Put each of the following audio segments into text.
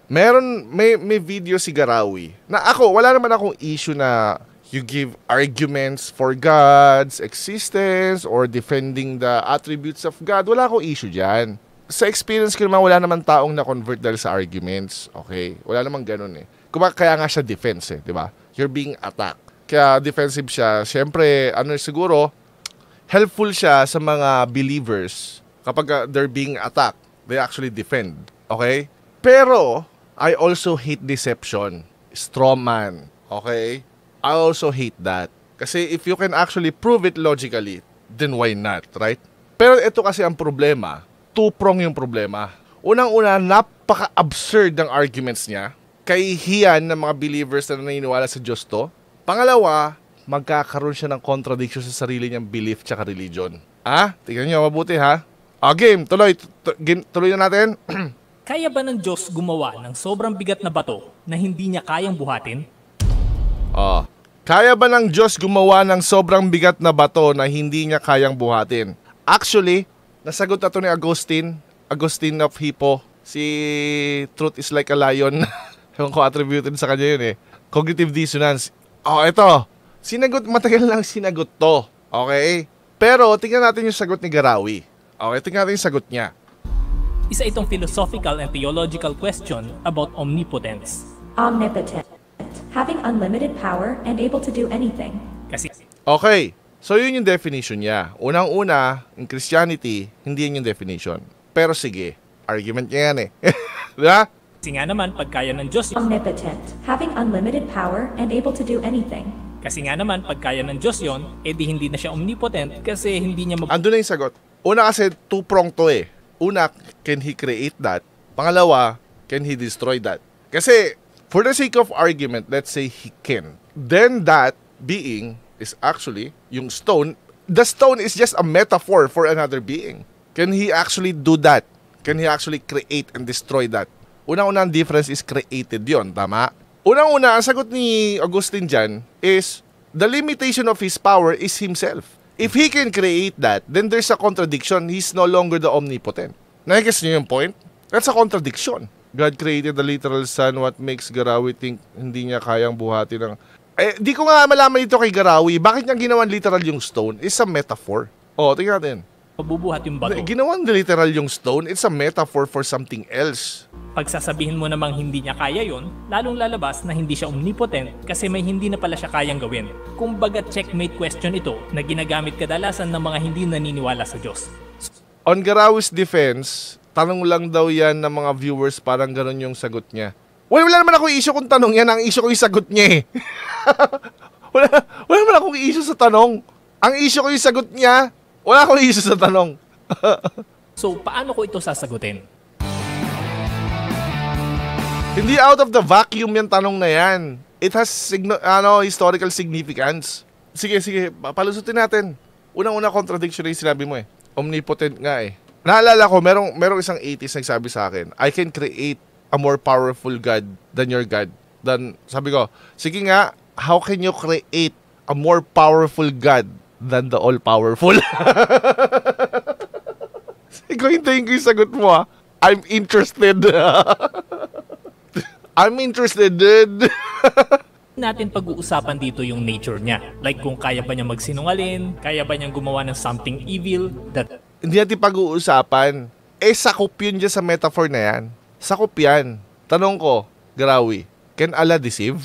may video si Garawi na wala naman akong issue na you give arguments for God's existence or defending the attributes of God. Wala akong issue dyan. Sa experience ko naman, wala naman taong na-convert dahil sa arguments. Okay? Wala naman ganun eh. Kaya nga siya defense eh, di ba? You're being attacked. Kaya defensive siya. Siyempre, siguro, helpful siya sa mga believers kapag they're being attacked. They actually defend. Okay? Pero, I also hate deception. Straw man. Okay? I also hate that. Kasi if you can actually prove it logically, then why not, right? Pero ito kasi ang problema. Two-prong yung problema. Unang-una, napaka-absurd ng arguments niya. Kahihiyan ng mga believers na naniniwala sa Diyos to. Pangalawa, magkakaroon siya ng contradiction sa sarili niyang belief tsaka religion. Tingnan niyo mabuti ha. Game, tuloy na natin. Kaya ba ng Diyos gumawa ng sobrang bigat na bato na hindi niya kayang buhatin? Kaya ba ng Diyos gumawa ng sobrang bigat na bato na hindi niya kayang buhatin? Actually, nasagot na to ni Agustin of Hippo. Si Truth is like a lion. Ewan ko attributed sa kanya yun eh. Cognitive dissonance. Ito. Matagal lang sinagot to. Okay? Pero, tingnan natin yung sagot ni Garawi. Okay, tingnan natin yung sagot niya. Isa itong philosophical and theological question about omnipotence. Omnipotent. Having unlimited power and able to do anything. Okay. So, yun yung definition niya. Unang-una, in Christianity, hindi yun yung definition. Pero sige, argument niya yan eh. Diba? Kasi nga naman, pagkaya ng Diyos Omnipotent. Having unlimited power and able to do anything. Kasi nga naman, pagkaya ng Diyos yon, edi hindi na siya omnipotent kasi hindi niya Ando na yung sagot. Una kasi, two-prong to eh. Una, can he create that? Pangalawa, can he destroy that? Kasi, for the sake of argument, let's say he can. Then that being is actually yung stone. The stone is just a metaphor for another being. Can he actually do that? Can he actually create and destroy that? Unang-unang difference is created yon, tama? Unang-una, ang sagot ni Augustine dyan is the limitation of his power is himself. If he can create that, then there's a contradiction. He's no longer the omnipotent. Nakikis niyo yung point? That's a contradiction. God created the literal sun. What makes Garawi think hindi niya kayang buhati ng... di ko nga malaman ito kay Garawi. Bakit niya ginawan literal yung stone? It's a metaphor. Tingnan natin. Mabubuhat yung bato. Ginawan literal yung stone. It's a metaphor for something else. Pagsasabihin mo namang hindi niya kaya yon, lalong lalabas na hindi siya omnipotent kasi may hindi na pala siya kayang gawin. Kumbaga checkmate question ito na ginagamit kadalasan ng mga hindi naniniwala sa Diyos. On Garawi's defense, tanong lang daw yan ng mga viewers, parang ganun yung sagot niya. Wala naman akong issue kung tanong yan. Ang issue ko yung sagot niya eh. wala naman akong issue sa tanong. Ang issue ko yung sagot niya. Wala akong issue sa tanong. So, paano ko ito sasagutin? Hindi out of the vacuum yung tanong na yan. It has historical significance. Sige, palusutin natin. Unang-una contradiction yung sinabi mo eh. Omnipotent nga eh. Naalala ko, merong isang atheist nagsabi sa akin, I can create a more powerful God than your God. Then, sabi ko, sige nga, how can you create a more powerful God than the all-powerful? Sige, hintayin ko yung sagot mo ha. I'm interested. I'm interested, dude. Natin pag-uusapan dito yung nature niya. Like kung kaya ba niya magsinungaling, kaya ba niyang gumawa ng something evil that... Hindi natin pag-uusapan. Sakop yun dyan sa metaphor na yan. Sakop yan. Tanong ko, Garawi, can Allah deceive?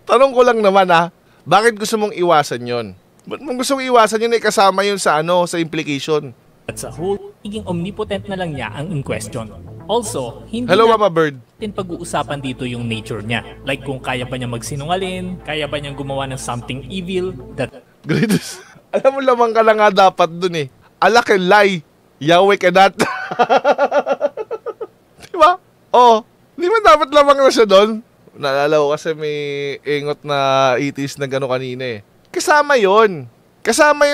Tanong ko lang naman ha, bakit gusto mong iwasan yun? Ba't mong gusto mong iwasan yun kasama yun sa sa implication? At sa whole, higing omnipotent na lang niya ang in question. Also, hindi Hello, Mama Bird. natin pag-uusapan dito yung nature niya. Like kung kaya ba niya magsinungaling, kaya ba niyang gumawa ng something evil that... Greatest. Alam mo lamang ka lang nga dapat dun eh. Allah can lie, Yahweh cannot. Diba? Di ba dapat lamang na siya dun? Naalala ko kasi may ingot na atheist na gano'n kanina eh. Kasama yon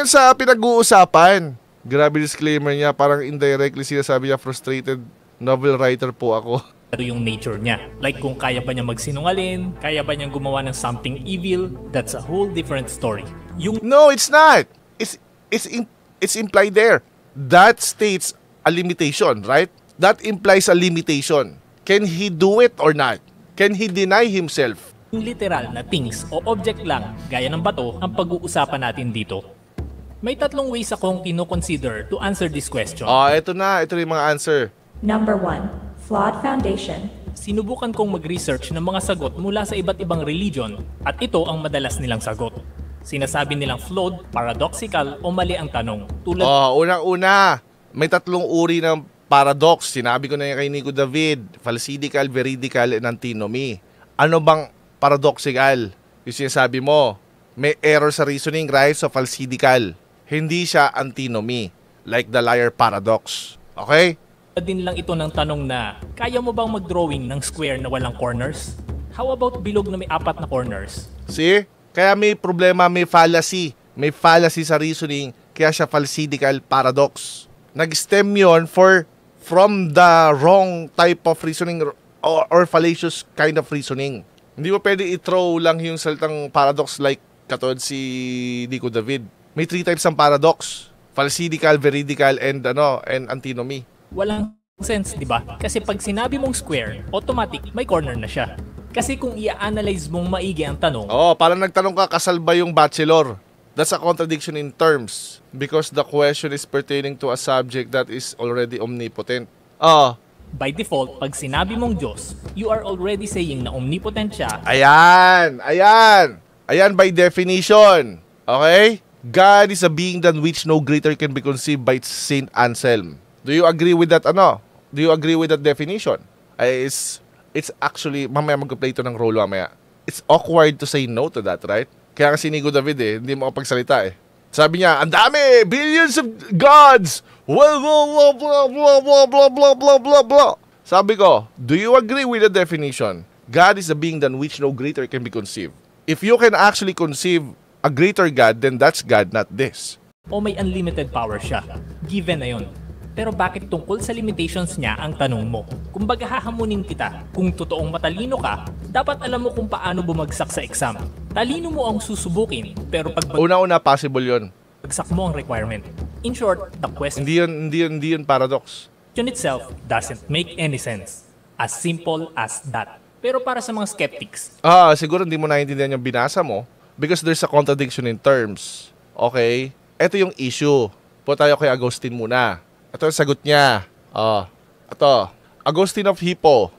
sa pinag-uusapan. Grabe disclaimer niya, parang indirectly sinasabi niya, frustrated novel writer po ako. Pero yung nature niya. Like kung kaya ba niya magsinungaling, kaya ba niyang gumawa ng something evil, that's a whole different story. No, it's not. It's implied there. That states a limitation, right? That implies a limitation. Can he do it or not? Can he deny himself? Yung literal na things o object lang, gaya ng bato, ang pag-uusapan natin dito. May tatlong ways akong kino-consider to answer this question. Ito na. Ito na yung mga answer. Number 1. Flawed foundation. Sinubukan kong mag-research ng mga sagot mula sa iba't ibang religion at ito ang madalas nilang sagot. Sinasabi nilang flawed, paradoxical o mali ang tanong. Tulad Unang-una, may tatlong uri ng paradox. Sinabi ko na yung kay Nico David. Falsidical, veridical, and antinomy. Ano bang paradoxical? Yung sinasabi mo, may error sa reasoning, right? So, falsidical. Hindi siya antinomy. Like the liar paradox. Okay? din lang ito ng tanong na, kaya mo bang mag-drawing ng square na walang corners? How about bilog na may 4 na corners? See? Kaya may problema, may fallacy. May fallacy sa reasoning, kaya siya falsidical paradox. Nag-stem yun from the wrong type of reasoning or fallacious kind of reasoning. Hindi mo pwede i-throw lang yung salitang paradox like katulad si Nico David. May 3 types ng paradox. Falsidical, veridical, and antinomy. Walang sense, di ba? Kasi pag sinabi mong square, automatic may corner na siya. Kasi kung i-analyze mong maigi ang tanong, Parang nagtanong ka, kasal ba yung bachelor? That's a contradiction in terms because the question is pertaining to a subject that is already omnipotent. by default, pag sinabi mong Diyos, you are already saying na omnipotent siya. Ayan by definition. Okay? God is a being than which no greater can be conceived by Saint Anselm. Do you agree with that Do you agree with that definition? It's actually, mamaya mag-play ito ng role mamaya. It's awkward to say no to that, right? Kaya kasi Nico David hindi mo kapagsalita Sabi niya, ang dami! Billions of gods! Blah, blah, blah, blah, blah, blah, blah, blah, blah, blah. Sabi ko, do you agree with the definition? God is a being than which no greater can be conceived. If you can actually conceive a greater God, then that's God, not this. O may unlimited power siya. Given na yun. Pero bakit tungkol sa limitations niya ang tanong mo? Kung baga hahamunin kita, kung totoong matalino ka, dapat alam mo kung paano bumagsak sa exam. Talino mo ang susubukin, pero pag Una-una, possible yon. bagsak mo ang requirement. In short, the question Hindi yun paradox. itself doesn't make any sense. As simple as that. Pero para sa mga skeptics, Siguro hindi mo naiintindihan yung binasa mo because there's a contradiction in terms. Okay? Ito yung issue. Po tayo kay Agustin muna. Ito ang sagot niya. Ito. Agustin of Hippo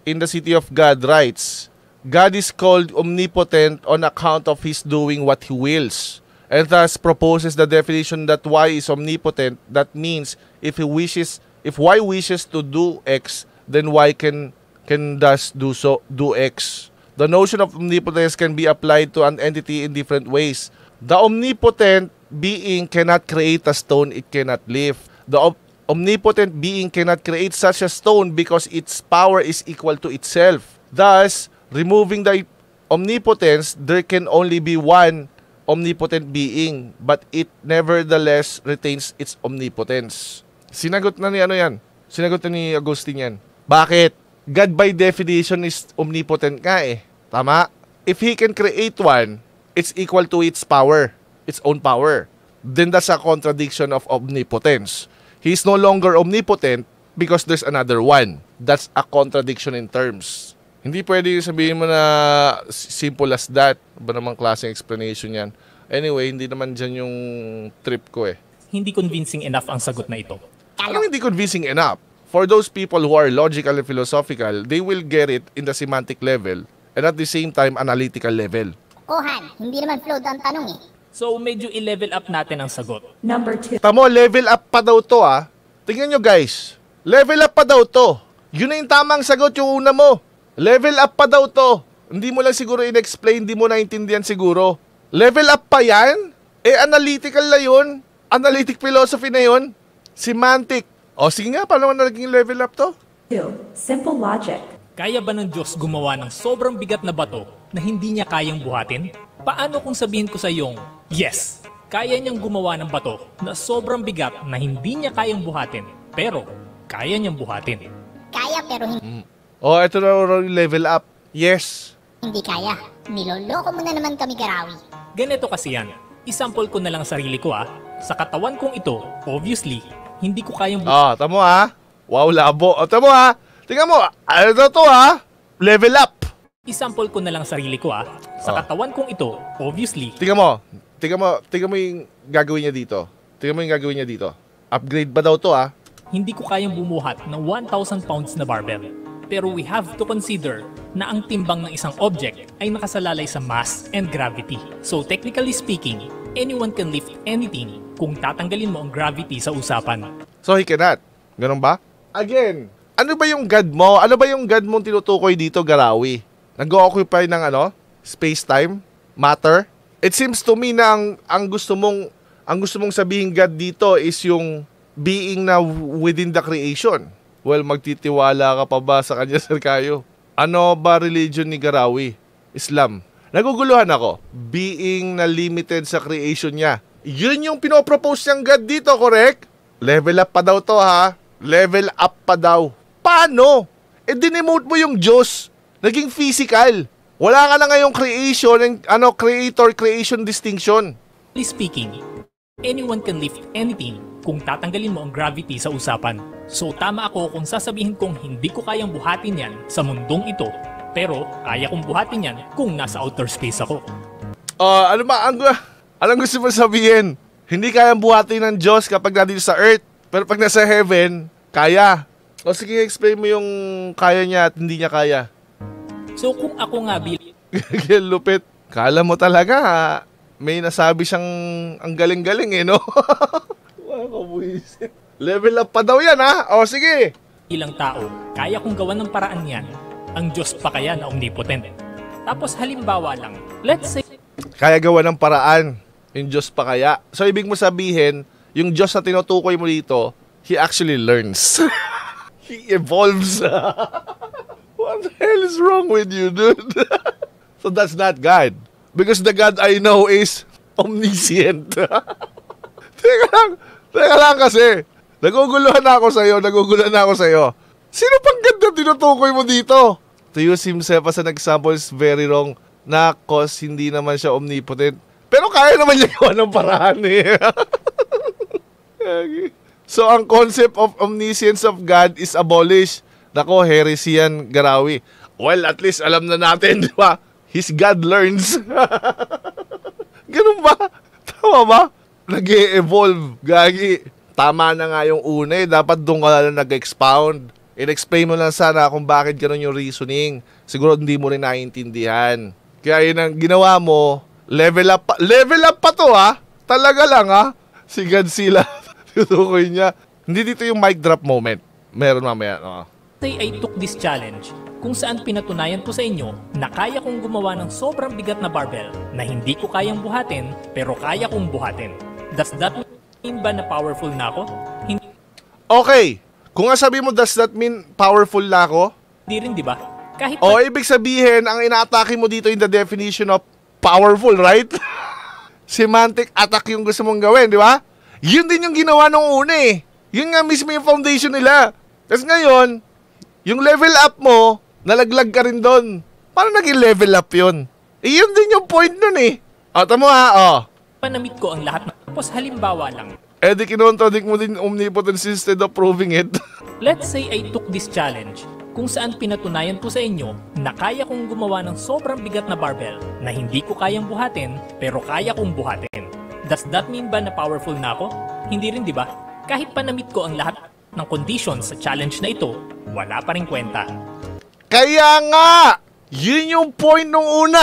in the City of God writes, God is called omnipotent on account of his doing what he wills, and thus proposes the definition that Y is omnipotent. That means if Y wishes to do X, then Y can thus do X. The notion of omnipotence can be applied to an entity in different ways. The omnipotent being cannot create a stone it cannot lift. The omnipotent being cannot create such a stone because its power is equal to itself. Thus, removing the omnipotence, there can only be one omnipotent being, but it nevertheless retains its omnipotence. Sinagot na ni Agustin yan. Bakit? God by definition is omnipotent nga Tama? If he can create one, it's equal to its power, its own power. Then that's a contradiction of omnipotence. He's no longer omnipotent because there's another one. That's a contradiction in terms. Hindi pwede sabihin mo na simple as that. Ba namang klaseng explanation yan? Anyway, hindi naman dyan yung trip ko hindi convincing enough ang sagot na ito. Anong hindi convincing enough? For those people who are logical and philosophical, they will get it in the semantic level and at the same time analytical level. Kohan, hindi naman flawed ang tanong So, medyo i-level up natin ang sagot. Number 2. Tamo, level up pa daw to Tingnan nyo guys. Level up pa daw to. Yun na yung tamang sagot yung una mo. Level up pa daw to. Hindi mo lang siguro in-explain, hindi mo naintindihan siguro. Level up pa yan? Analytical na yun. Analytic philosophy na yun. Semantic. Sige nga, paano na naging level up to? 2. Simple logic. Kaya ba ng Diyos gumawa ng sobrang bigat na bato na hindi niya kayang buhatin? Paano kung sabihin ko sa iyong, yes, kaya niyang gumawa ng bato na sobrang bigat na hindi niya kayang buhatin, pero kaya niyang buhatin? Kaya pero hindi Ito na yung level up. Yes. kaya. Niloloko mo na naman kami, Garawi. Ganito kasi yan. Isample ko na lang sarili ko Sa katawan kong ito, obviously, hindi ko kayang Tamo Wow, labo. Tamo Tingnan mo, ano to ha? Level up. Isample ko na lang sarili ko Sa katawan kong ito, obviously, Tingnan mo yung gagawin niya dito. Upgrade ba daw to ha? hindi ko kayang bumuhat ng 1,000 pounds na barbell. Pero we have to consider na ang timbang ng isang object ay nakasalalay sa mass and gravity. So technically speaking, anyone can lift anything kung tatanggalin mo ang gravity sa usapan. So he cannot. Ganun ba? Again, ano ba yung God mo? Ano ba yung God mong tinutukoy dito, Garawi? Nag-occupy ng space-time? Matter? It seems to me na ang gusto mong sabihin God dito is yung being na within the creation. Well, magtitiwala ka pa ba sa kanya, Sir Kayo? Ano ba religion ni Garawi? Islam. Naguguluhan ako. Being na limited sa creation niya. Yun yung pinopropose niyang God dito, correct? Level up pa daw to ha. Level up pa daw. Paano? Dinemote mo yung Diyos. Naging physical. Wala ka na ngayong creation, creator-creation distinction. Speaking, anyone can lift anything kung tatanggalin mo ang gravity sa usapan. So tama ako kung sasabihin kong hindi ko kayang buhatin yan sa mundong ito, pero kaya kong buhatin yan kung nasa outer space ako. Anong gusto mo sabihin? Hindi kayang buhatin ng Diyos kapag nandito sa earth, pero pag nasa heaven, kaya. O sige, explain mo yung kaya niya at hindi niya kaya. So kung ako nga Lupit. Kala mo talaga may nasabi siyang ang galing-galing no? Level up pa daw yan O sige. ilang tao, kaya kong gawan ng paraan yan, ang Diyos pa kaya na omnipotent. Tapos halimbawa lang, let's say, Kaya gawa ng paraan. Yung Diyos pa kaya. So ibig mo sabihin, yung Diyos na tinutukoy mo dito, He actually learns. He evolves. What the hell is wrong with you, dude? So that's not God. Because the God I know is omniscient. Teka lang kasi. Naguguluhan na ako sa'yo. Sino pang ganda tinutukoy mo dito? To use himself as an example is very wrong. Na cause hindi naman siya omnipotent. Pero kaya naman niya gawa ng paraan So ang concept of omniscience of God is abolished. Nako, heresy yan, Garawi. Well, at least alam na natin, di ba? His God learns. Ganun ba? Tama ba? Nag-e-evolve, gagi. Tama na nga yung una Dapat doon ka lang nag-expound. In-explain mo lang sana kung bakit ganun yung reasoning. Siguro hindi mo rin naiintindihan. Kaya yun ang ginawa mo, level up pa to Talaga lang Si Godzilla, tutukoy niya. Hindi dito yung mic drop moment. Meron mamaya. say I took this challenge, kung saan pinatunayan ko sa inyo na kaya kong gumawa ng sobrang bigat na barbell na hindi ko kayang buhatin pero kaya kong buhatin. Does that mean ba na powerful na ako? Hindi Okay. Kung nga sabi mo, does that mean powerful na ako? rin, di ba? Kahit Ibig sabihin, ang ina-atake mo dito in the definition of powerful, right? Semantic attack yung gusto mong gawin, di ba? Yun din yung ginawa nung una Yun nga mismo yung foundation nila. Tapos ngayon, yung level up mo, nalaglag ka rin doon. Paano naging level up yun? Yun din yung point nun tamo panamit ko ang lahat tapos halimbawa lang. Di kinontradict mo din omnipotence instead of proving it. Let's say I took this challenge, kung saan pinatunayan ko sa inyo na kaya kong gumawa ng sobrang bigat na barbell na hindi ko kayang buhatin pero kaya kong buhatin. Does that mean ba na powerful na ako? Hindi rin, di ba? Kahit panamit ko ang lahat ng conditions sa challenge na ito, wala pa rin kwenta. Kaya nga! Yun yung point nung una.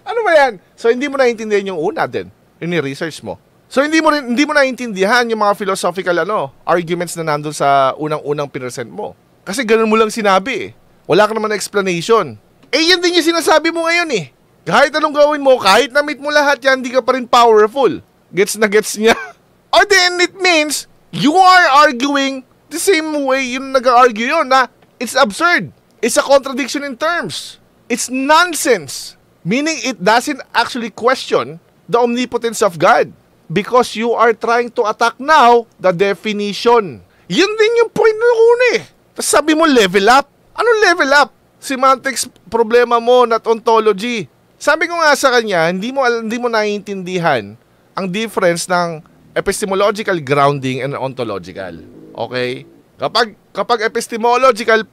Ano ba yan? So hindi mo naiintindihan yung una din. Yung research mo. So hindi mo naiintindihan yung mga philosophical arguments na nandun sa unang-unang pinresent mo. Kasi ganun mo lang sinabi Wala ka naman na explanation. Yan din yung sinasabi mo ngayon Kahit anong gawin mo, kahit na-meet mo lahat yan, hindi ka pa rin powerful. Gets na gets niya? Or then it means you are arguing the same way yung nag-argue yun na it's absurd. It's a contradiction in terms. It's nonsense. Meaning it doesn't actually question the omnipotence of God. Because you are trying to attack now the definition. Yun din yung point ng una Tapos sabi mo level up. Anong level up? Semantics problema mo, not ontology. Sabi ko nga sa kanya, hindi mo naiintindihan ang difference ng epistemological grounding and ontological. Okay? Kapag epistemological,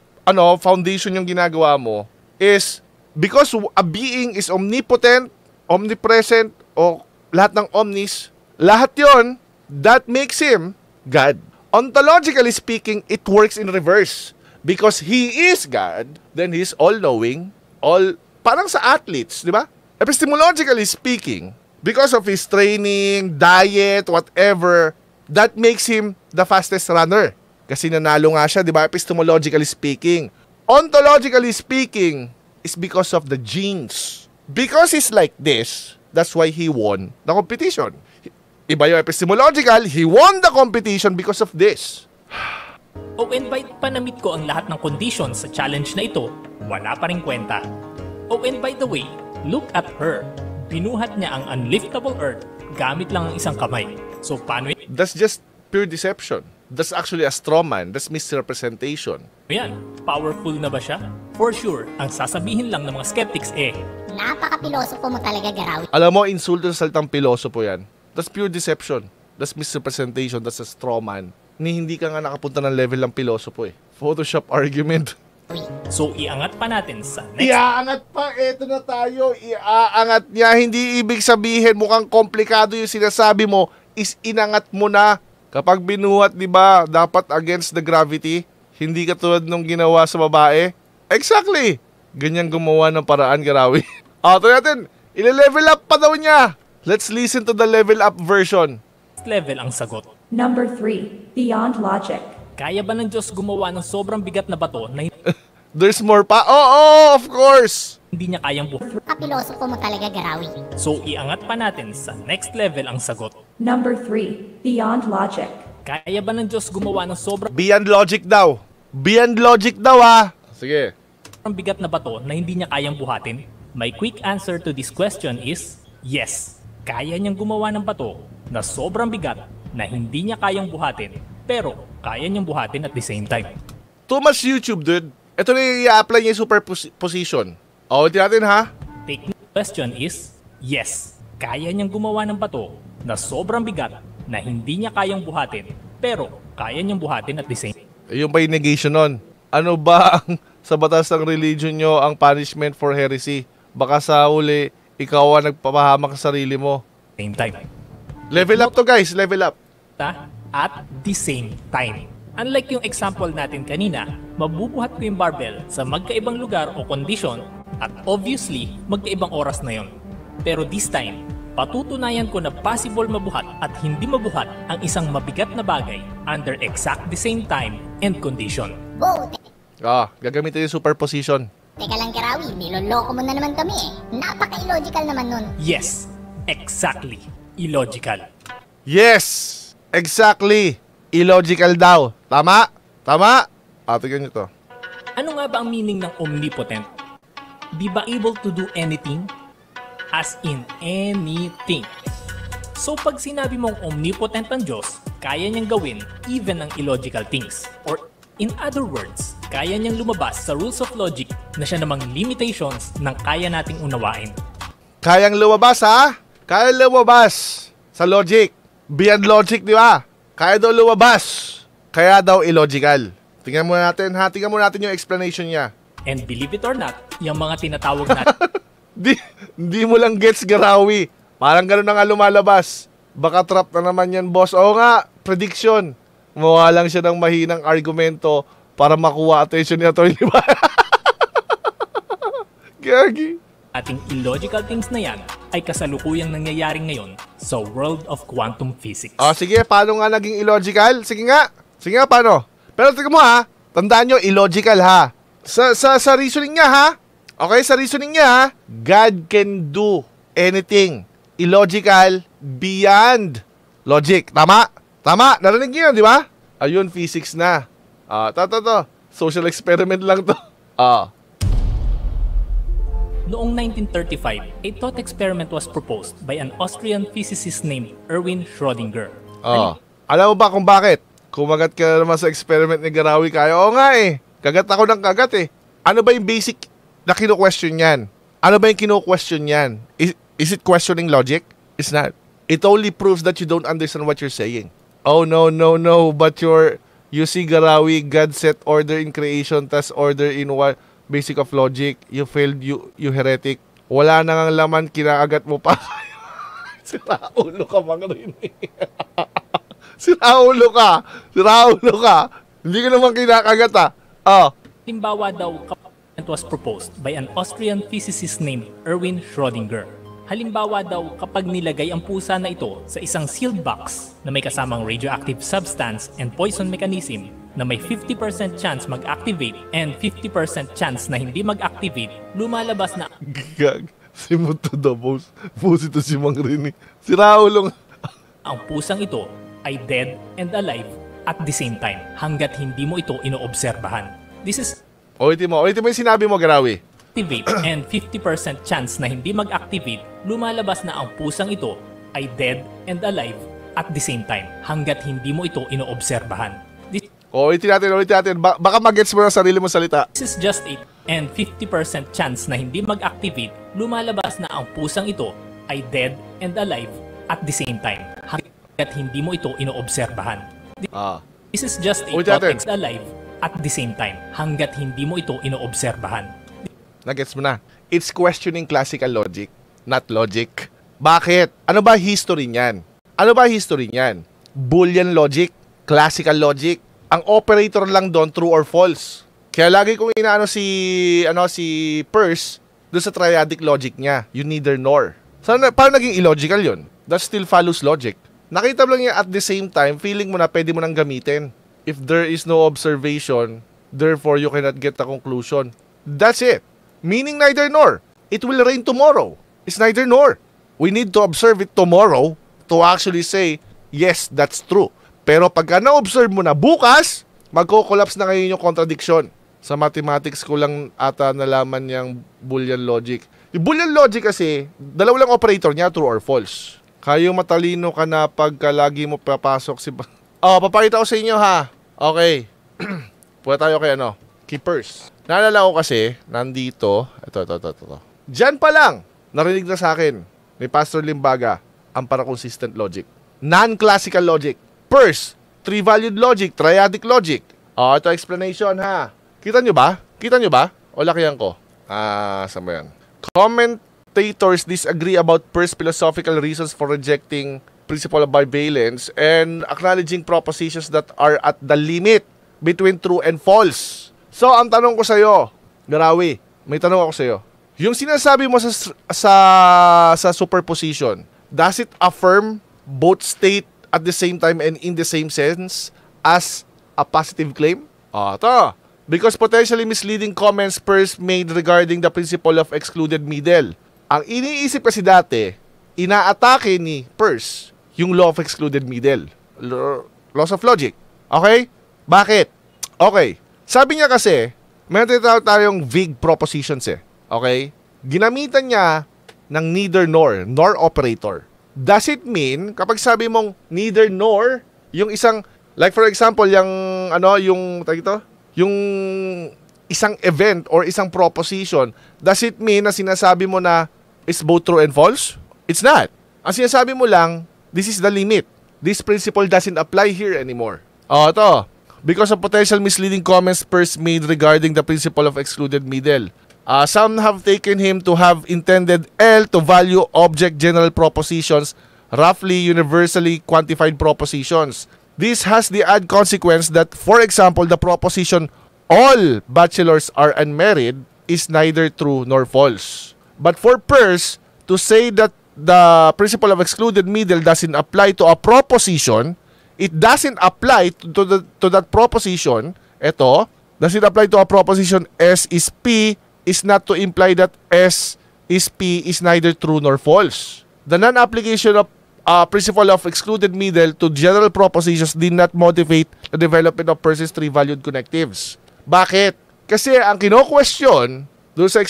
foundation yung ginagawa mo is because a being is omnipotent, omnipresent, o lahat ng omnis, lahat yon that makes him God. Ontologically speaking, it works in reverse. Because he is God, then he's all-knowing, parang sa athletes, di ba? Epistemologically speaking, because of his training, diet, whatever, that makes him the fastest runner. Kasi nanalo nga siya, di ba? Epistemologically speaking. Ontologically speaking, is because of the genes. Because he's like this, that's why he won the competition. Iba yung epistemological, he won the competition because of this. And by panamit ko ang lahat ng conditions sa challenge na ito, wala pa rin kwenta. And by the way, look at her. Binuhat niya ang unliftable earth gamit lang ang isang kamay. So paano yan? That's just pure deception. That's actually a straw man. That's misrepresentation. Yan, powerful na ba siya? For sure, ang sasabihin lang ng mga skeptics Napaka-pilosopo mo talaga, Garawi. Alam mo, insulto sa salitang pilosopo yan. That's pure deception. That's misrepresentation. That's a straw man. Hindi ka nga nakapunta ng level ng pilosopo eh. Photoshop argument. So iangat pa natin sa next. Iaangat pa, eto na tayo. Iaangat niya. Hindi ibig sabihin mukhang komplikado yung sinasabi mo is inangat mo na. Kapag binuhat, di ba, dapat against the gravity. Hindi katulad nung ginawa sa babae. Exactly. Ganyan gumawa ng paraan, Garawi. Ito natin. Ile-level up pa daw niya. Let's listen to the level up version. Next level ang sagot. Number 3. Beyond logic. Kaya ba ng Diyos gumawa ng sobrang bigat na bato na There's more pa. Oh, of course. hindi niya kayang buhay? Kapilosopo mo talaga, Garawi. So iangat pa natin sa next level ang sagot. Number 3. Beyond logic. Kaya ba ng Diyos gumawa ng sobrang Beyond logic daw. Beyond logic daw, ha. Sige. bigat na bato na hindi niya kayang buhatin? My quick answer to this question is yes. Kaya niyang gumawa ng bato na sobrang bigat na hindi niya kayang buhatin, pero kaya niyang buhatin at the same time. Too much YouTube, dude. Ito na yung i-apply niya yung superposition. Ulitin natin, ha? Take question is yes. Kaya niyang gumawa ng bato na sobrang bigat na hindi niya kayang buhatin, pero kaya niyang buhatin at the same time. Yung pa yung negation nun. Ano ba ang sa batas ng religion nyo ang punishment for heresy? Baka sa uli, ikaw ang nagpapahamak sa sarili mo. Same time. Level up to, guys. Level up. At the same time. Unlike yung example natin kanina, mabubuhat ko yung barbell sa magkaibang lugar o kondisyon at obviously, magkaibang oras na yon. Pero this time, patutunayan ko na possible mabuhat at hindi mabuhat ang isang mabigat na bagay under exact the same time and condition. Wow, Gagamitin yung superposition. teka lang, Garawi. Niloloko mo na naman kami eh. Napaka-illogical naman nun. Yes, exactly. Illogical. Yes! Exactly! Illogical daw. Tama? Tama? Tingnan nyo to. Ano nga ba ang meaning ng omnipotent? Di ba able to do anything? As in anything. So pag sinabi mong omnipotent ang Diyos, kaya niyang gawin even ang illogical things. Or in other words, kaya niyang lumabas sa rules of logic na siya namang limitations ng kaya nating unawain. Kayang lumabas, ha? Kayang lumabas sa logic. Beyond logic, di ba? Kaya daw lumabas. Kaya daw illogical. Tingnan muna natin, ha? Tingnan muna natin yung explanation niya. And believe it or not, yung mga tinatawag natin Di mo lang gets, Garawi. Parang ganun na nga lumalabas. Baka trap na naman yan, boss. Oo nga, prediction. Mukha lang siya ng mahinang argumento para makuha attention ni Atty. Diba? Gagi. ating illogical things na yan ay kasalukuyang nangyayari ngayon sa world of quantum physics. Sige, paano nga naging illogical? Sige nga, paano? Pero tingnan mo, ha, tandaan nyo, illogical, ha. Sa reasoning niya, ha. Okay, sa reasoning niya, ha, God can do anything. Illogical beyond logic. Tama? Tama, narinig niyo yun, di ba? Ayun, physics na. To. Social experiment lang to. Noong 1935, a thought experiment was proposed by an Austrian physicist named Erwin Schrödinger. Alam mo ba kung bakit? Kumagat ka naman sa experiment ni Garawi kaya. Oo nga eh. Kagat ako ng kagat eh. Ano ba yung basic na kino-question yan? Ano ba yung kino-question yan? Is it questioning logic? It's not. It only proves that you don't understand what you're saying. Oh no, but you're You see, Garawi, God set order in creation, tas order in what basic of logic. You failed, you heretic. Wala na ngang laman, kinaagat mo pa. Siraulo ka, mga rin. Siraulo ka. Siraulo ka. Hindi ka naman kinakagat, ah. Oh. Halimbawa daw, it was proposed by an Austrian physicist named Erwin Schrödinger. Halimbawa daw, kapag nilagay ang pusa na ito sa isang sealed box na may kasamang radioactive substance and poison mechanism na may 50% chance mag-activate and 50% chance na hindi mag-activate, lumalabas na Gag. Si Muto daw, boss. Boss ito si Mang Rini. Si Raulong. ang pusang ito ay dead and alive at the same time hanggat hindi mo ito inoobserbahan. This is Ulitin mo yung sinabi mo, Garawi. activate and 50% chance na hindi mag-activate, lumalabas na ang pusang ito ay dead and alive at the same time hanggat hindi mo ito inoobserbahan. Ulitin natin. Baka mag-gets mo na sarili mo salita. This is just it and 50% chance na hindi mag-activate, lumalabas na ang pusang ito ay dead and alive at the same time hanggat hindi mo ito inoobserbahan. This is just it and alive at the same time hanggat hindi mo ito inoobserbahan. Nagets mo na. It's questioning classical logic, not logic. Bakit? Ano ba history niyan? Boolean logic, classical logic. Ang operator lang doon, true or false. Kaya lagi kong inaano si Peirce doon sa triadic logic niya, you neither nor. So, paano naging illogical yun? That still follows logic. Nakita mo lang niya at the same time, feeling mo na pwede mo nang gamitin. If there is no observation, therefore you cannot get a conclusion. That's it. Meaning neither nor. It will rain tomorrow. It's neither nor. We need to observe it tomorrow to actually say, yes, that's true. Pero pagka na-observe mo na bukas, magko-collapse na ngayon yung contradiction. Sa mathematics ko lang ata nalaman yung Boolean logic. Yung Boolean logic kasi, dalawa lang operator niya, true or false. Kayo matalino ka na pagka lagi mo papasok si... papakita ko sa inyo ha. Okay. Punta tayo kay Keepers. Naalala ko kasi, nandito, ito. Diyan pa lang, narinig na sa akin ni Pastor Limbaga ang para-consistent logic. Non-classical logic. First, three-valued logic, triadic logic. Ito explanation ha. Kita nyo ba? O lakihan ko? Saan ba yan? Commentators disagree about first philosophical reasons for rejecting principle of bivalence and acknowledging propositions that are at the limit between true and false. So, ang tanong ko sa'yo, Garawi, may tanong ako sa'yo. Yung sinasabi mo sa superposition, does it affirm both state at the same time and in the same sense as a positive claim? Ito. Because potentially misleading comments first made regarding the principle of excluded middle. Ang iniisip kasi dati, inaatake ni Peirce yung law of excluded middle. Laws of logic. Okay? Bakit? Okay. Sabi niya kasi, may tinatawag tayong vague propositions eh. Okay? Ginamitan niya ng neither nor operator. Does it mean, kapag sabi mong neither nor, yung isang, like for example, yung isang event or isang proposition, does it mean na sinasabi mo na is both true and false? It's not. Ang sinasabi mo lang, this is the limit. This principle doesn't apply here anymore. Ito. Because of potential misleading comments first made regarding the principle of excluded middle. Some have taken him to have intended L to value object general propositions, roughly universally quantified propositions. This has the add consequence that, for example, the proposition all bachelors are unmarried is neither true nor false. But for Peirce to say that the principle of excluded middle doesn't apply to a proposition, it doesn't apply to that proposition. Ito, doesn't apply to a proposition S is P is not to imply that S is P is neither true nor false. The non-application of principle of excluded middle to general propositions did not motivate the development of Peirce's three-valued connectives. Bakit? Kasi ang kino-question doon sa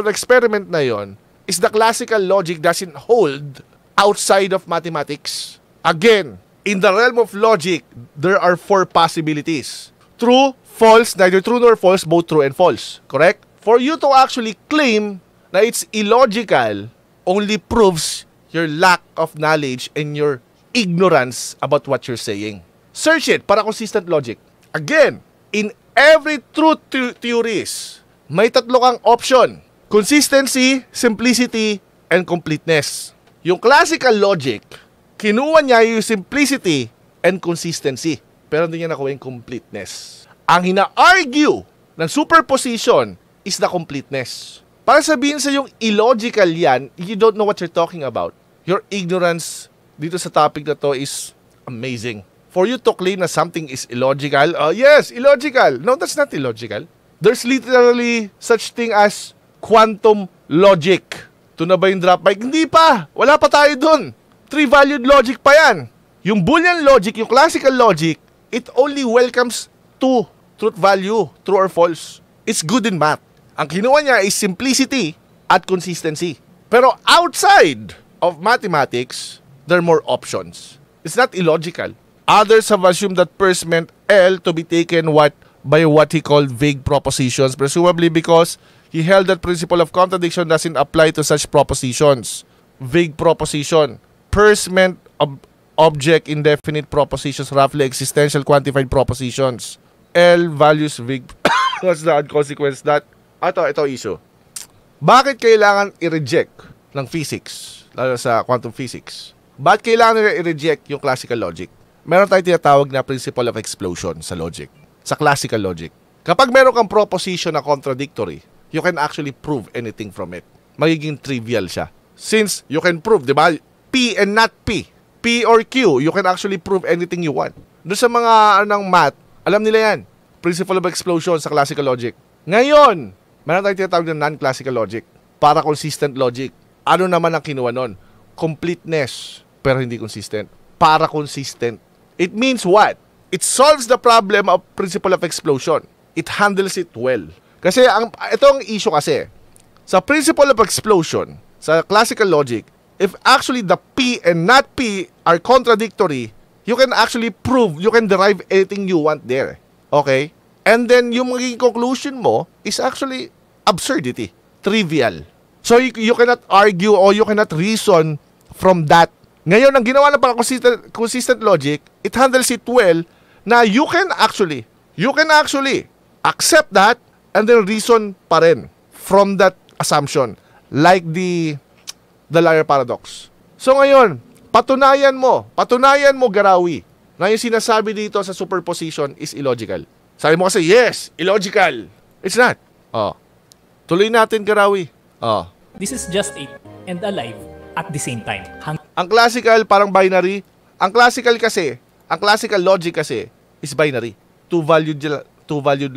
experiment na yon is the classical logic doesn't hold outside of mathematics. Again, in the realm of logic, there are four possibilities. True, false, neither true nor false, both true and false. Correct? For you to actually claim na it's illogical only proves your lack of knowledge and your ignorance about what you're saying. Search it para consistent logic. Again, in every truth theories, may tatlo kang option. Consistency, simplicity, and completeness. Yung classical logic, kinuha niya yung simplicity and consistency. Pero hindi niya nakuha yung completeness. Ang hina-argue ng superposition is the completeness. Para sabihin sa yung illogical yan, you don't know what you're talking about. Your ignorance dito sa topic na to is amazing. For you to claim na something is illogical, yes, illogical. No, that's not illogical. There's literally such thing as quantum logic. Ito na ba yung drop mic? Hindi pa. Wala pa tayo dun. 3-valued logic pa yan. Yung Boolean logic, yung classical logic, it only welcomes 2 truth value, true or false. It's good in math. Ang kinuha niya is simplicity at consistency. Pero outside of mathematics, there are more options. It's not illogical. Others have assumed that first meant L to be taken by what he called vague propositions, presumably because he held that principle of contradiction doesn't apply to such propositions. Vague proposition. First meant object, indefinite propositions, roughly existential quantified propositions. L values vague. What's the consequence that? Ito issue. Bakit kailangan i-reject ng physics, lalo sa quantum physics? Bakit kailangan nila i-reject yung classical logic? Meron tayong tinatawag na principle of explosion sa logic, sa classical logic. Kapag meron kang proposition na contradictory, you can actually prove anything from it. Magiging trivial siya. Since you can prove, di ba? P and not P. P or Q, you can actually prove anything you want. Doon sa mga math, alam nila yan. Principle of explosion sa classical logic. Ngayon, meron tayong tinatawag na non-classical logic. Para consistent logic. Ano naman ang kinuha nun? Completeness, pero hindi consistent. Para consistent. It means what? It solves the problem of principle of explosion. It handles it well. Kasi itong issue kasi, sa principle of explosion, sa classical logic, if actually the P and not P are contradictory, you can actually prove, you can derive anything you want there. Okay? And then, yung magiging conclusion mo is actually absurdity. Trivial. So, you cannot argue or you cannot reason from that. Ngayon, ang ginawa ng consistent logic, it handles it well na you can actually accept that and then reason pa rin from that assumption. Like the liar paradox. So, ngayon, patunayan mo, Garawi, na yung sinasabi dito sa superposition is illogical. Sabi mo kasi, yes, illogical. It's not. Tuloy natin, Garawi. This is just it and alive at the same time. Ang classical parang binary. Ang classical logic kasi is binary. Two-valued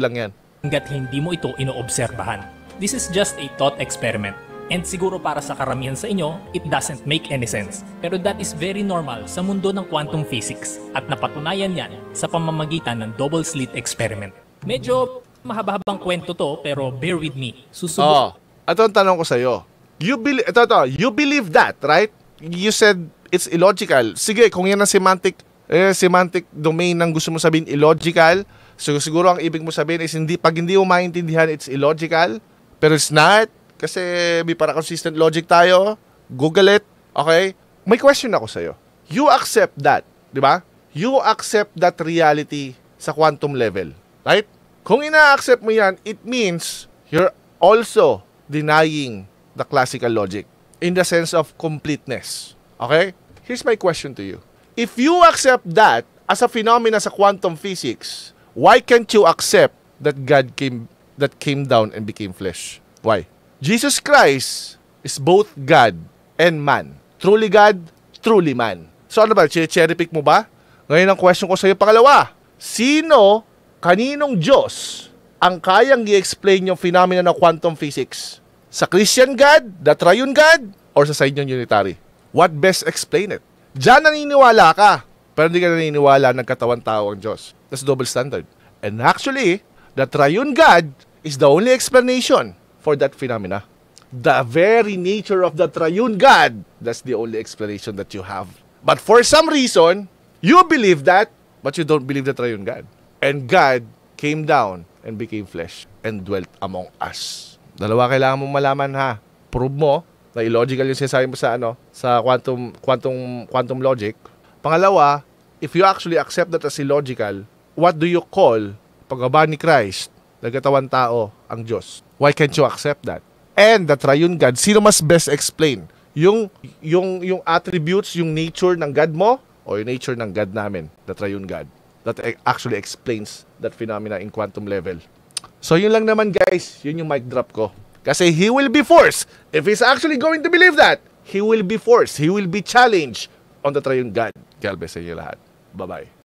lang yan. Hanggat hindi mo ito inoobserbahan. This is just a thought experiment. And siguro para sa karamihan sa inyo, it doesn't make any sense. Pero that is very normal sa mundo ng quantum physics at napatunayan yan sa pamamagitan ng double slit experiment. Medyo mahaba-habang kwento to pero bear with me. Ito ang tanong ko sa'yo. You believe that, right? You said it's illogical. Sige, kung yan ang semantic domain ng gusto mo sabihin illogical, so siguro ang ibig mo sabihin is pag hindi mo maintindihan, it's illogical. Pero it's not. Kasi may para consistent logic tayo. Google it. Okay? May question ako sa'yo. You accept that. Di ba? You accept that reality sa quantum level. Right? Kung ina-accept mo yan, it means you're also denying the classical logic in the sense of completeness. Okay? Here's my question to you. If you accept that as a phenomena sa quantum physics, why can't you accept that God came down and became flesh? Why? Jesus Christ is both God and man. Truly God, truly man. So ano ba? Cherry pick mo ba? Ngayon ang question ko sa iyo pangalawa. Kaninong Diyos ang kayang i-explain yung phenomena ng quantum physics? Sa Christian God, the triune God, or sa side yung unitary? What best explain it? Diyan naniniwala ka, pero hindi ka naniniwala ng katawan tao ang Diyos. That's double standard. And actually, the triune God is the only explanation for that phenomena. The very nature of the triune God, that's the only explanation that you have. But for some reason, you believe that, but you don't believe the triune God. And God came down and became flesh and dwelt among us. Dalawa kailangan mong malaman ha. Prove mo na illogical yung sinasabi mo sa quantum logic. Pangalawa, if you actually accept that as illogical, what do you call pagbaba ni Christ, nagkatawan tao ang Diyos? Why can't you accept that? And the triune God, sino mas best explain? Yung attributes, yung nature ng God mo o yung nature ng God namin, the triune God, that actually explains that phenomena in quantum level. So yun lang naman guys, yun yung mic drop ko. Kasi he will be forced, if he's actually going to believe that, he will be forced, he will be challenged on the triune God. God bless sa inyo lahat. Bye-bye.